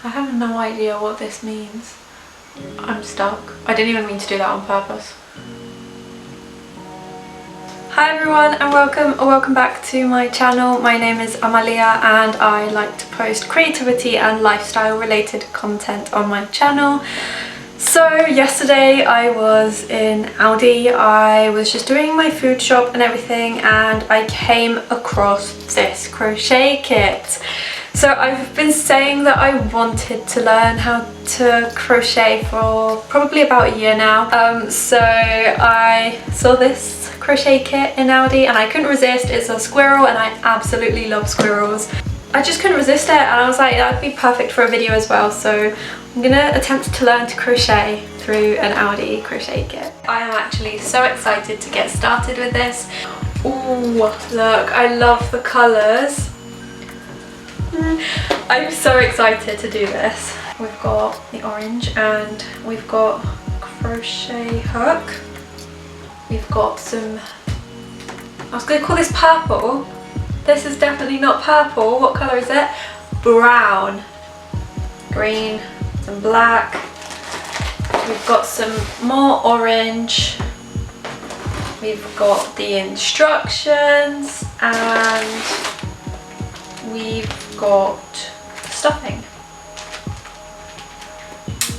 I have no idea what this means. I'm stuck. I didn't even mean to do that on purpose. Hi everyone and welcome back to my channel. My name is Amalia and I like to post creativity and lifestyle related content on my channel. So yesterday I was in ALDI. I was just doing my food shop and everything and I came across this crochet kit. So I've been saying that I wanted to learn how to crochet for probably about a year now. So I saw this crochet kit in ALDI and I couldn't resist. It's a squirrel and I absolutely love squirrels. I just couldn't resist it and I was like, that would be perfect for a video as well. So I'm gonna attempt to learn to crochet through an ALDI crochet kit. I am actually so excited to get started with this. Oh, look, I love the colours. I'm so excited to do this. We've got the orange and we've got crochet hook. We've got some, I was going to call this purple. This is definitely not purple. What colour is it? Brown. Green, some black. We've got some more orange. We've got the instructions and we've got stuffing.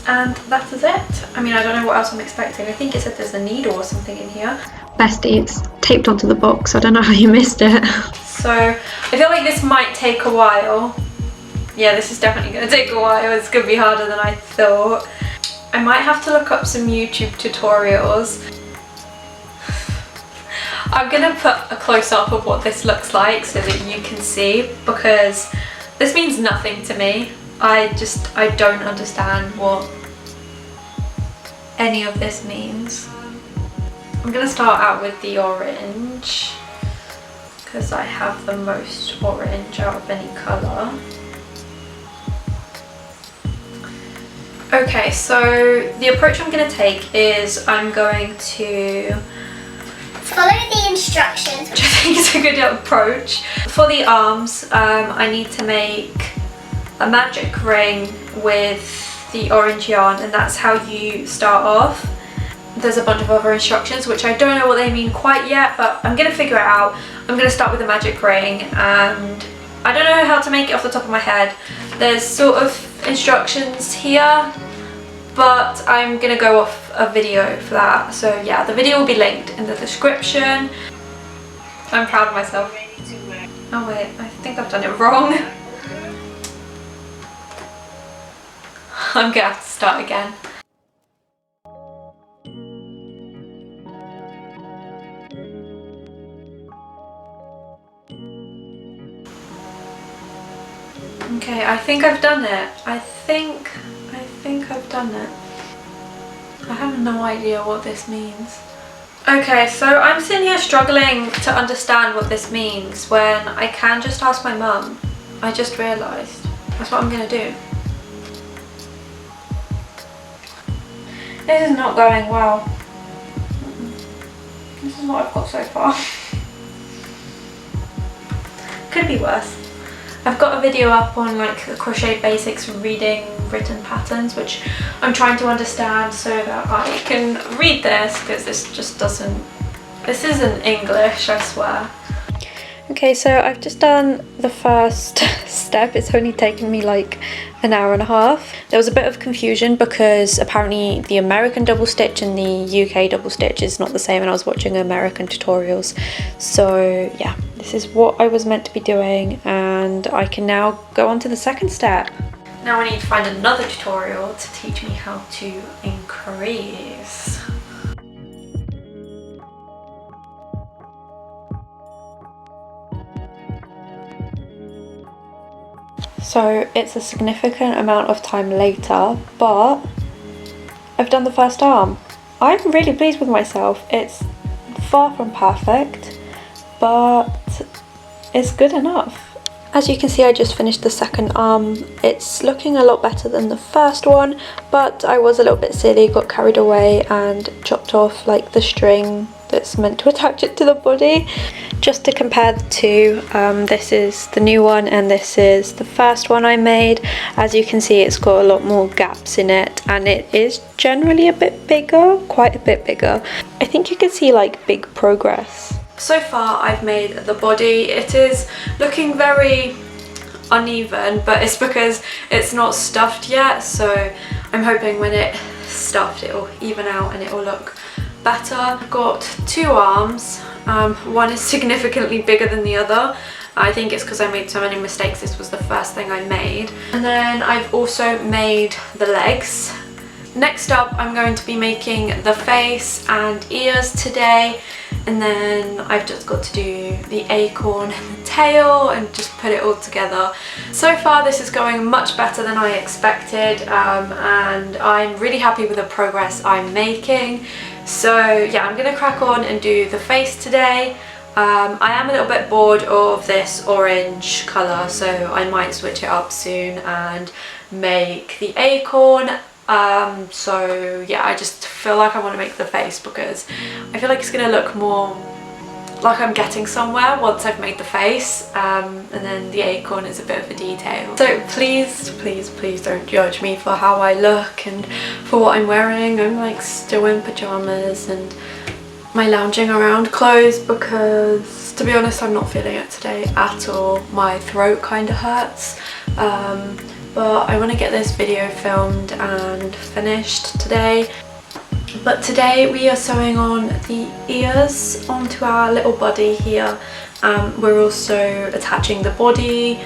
And that is it. I mean, I don't know what else I'm expecting. I think it said there's a needle or something in here. Bestie, it's taped onto the box. I don't know how you missed it. So I feel like this might take a while. Yeah, this is definitely going to take a while. It's going to be harder than I thought. I might have to look up some YouTube tutorials. I'm going to put a close-up of what this looks like so that you can see, because this means nothing to me. I don't understand what any of this means. I'm going to start out with the orange because I have the most orange out of any colour. Okay, so the approach I'm going to take is I'm going to follow the instructions, which I think is a good approach. For the arms, I need to make a magic ring with the orange yarn, and that's how you start off. There's a bunch of other instructions which I don't know what they mean quite yet, but I'm going to figure it out. I'm going to start with the magic ring and I don't know how to make it off the top of my head. There's sort of instructions here, but I'm going to go off a video for that. So yeah, the video will be linked in the description. I'm proud of myself. Oh wait, I think I've done it wrong. I'm gonna have to start again. Okay, I think I've done it. I think I've done it. I have no idea what this means. Okay, so I'm sitting here struggling to understand what this means when I can just ask my mum. I just realised. That's what I'm gonna do. This is not going well. This is what I've got so far. Could be worse. I've got a video up on like the crochet basics reading written patterns, which I'm trying to understand so that I can read this, because this just doesn't, this isn't English, I swear. Okay, so I've just done the first step. It's only taken me like an hour and a half. There was a bit of confusion because apparently the American double stitch and the UK double stitch is not the same, and I was watching American tutorials. So yeah, this is what I was meant to be doing and I can now go on to the second step. Now I need to find another tutorial to teach me how to increase. So it's a significant amount of time later, but I've done the first arm. I'm really pleased with myself. It's far from perfect, but it's good enough. As you can see, I just finished the second arm. It's looking a lot better than the first one, but I was a little bit silly, got carried away and chopped off like the string that's meant to attach it to the body. Just to compare the two, this is the new one and this is the first one I made. As you can see, it's got a lot more gaps in it and it is generally a bit bigger, quite a bit bigger. I think you can see like big progress. So far I've made the body. It is looking very uneven, but it's because it's not stuffed yet, so I'm hoping when it's stuffed it'll even out and it'll look better. I've got two arms. One is significantly bigger than the other. I think it's because I made so many mistakes. This was the first thing I made. And then I've also made the legs. Next up, I'm going to be making the face and ears today, and then I've just got to do the acorn and the tail and just put it all together. So far this is going much better than I expected, and I'm really happy with the progress I'm making. So yeah, I'm gonna crack on and do the face today. I am a little bit bored of this orange colour, so I might switch it up soon and make the acorn. So yeah, I just feel like I want to make the face because I feel like it's gonna look more like I'm getting somewhere once I've made the face, and then the acorn is a bit of a detail. So please, please, please don't judge me for how I look and for what I'm wearing. I'm like still in pajamas and my lounging around clothes because, to be honest, I'm not feeling it today at all. My throat kind of hurts. But I want to get this video filmed and finished today. But today we are sewing on the ears onto our little body here. We're also attaching the body,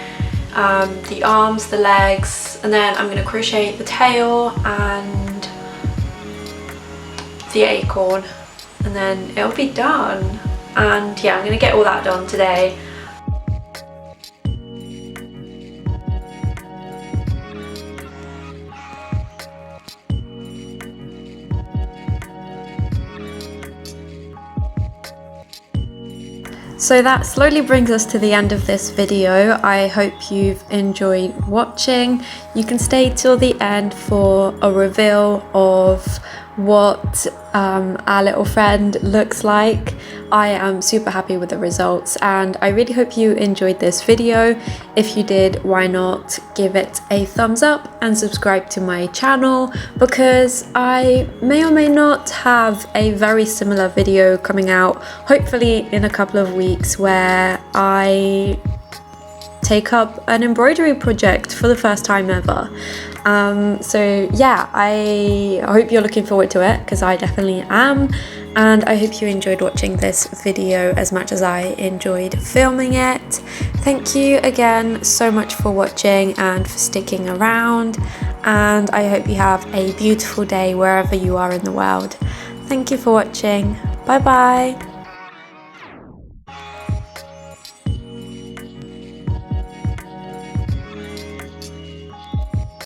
the arms, the legs, and then I'm going to crochet the tail and the acorn, and then it'll be done. And yeah, I'm going to get all that done today. So that slowly brings us to the end of this video. I hope you've enjoyed watching. You can stay till the end for a reveal of what our little friend looks like. I am super happy with the results and I really hope you enjoyed this video. If you did, why not give it a thumbs up and subscribe to my channel, because I may or may not have a very similar video coming out hopefully in a couple of weeks where I take up an embroidery project for the first time ever. So yeah, I hope you're looking forward to it because I definitely am, and I hope you enjoyed watching this video as much as I enjoyed filming it. Thank you again so much for watching and for sticking around, and I hope you have a beautiful day wherever you are in the world. Thank you for watching. Bye bye.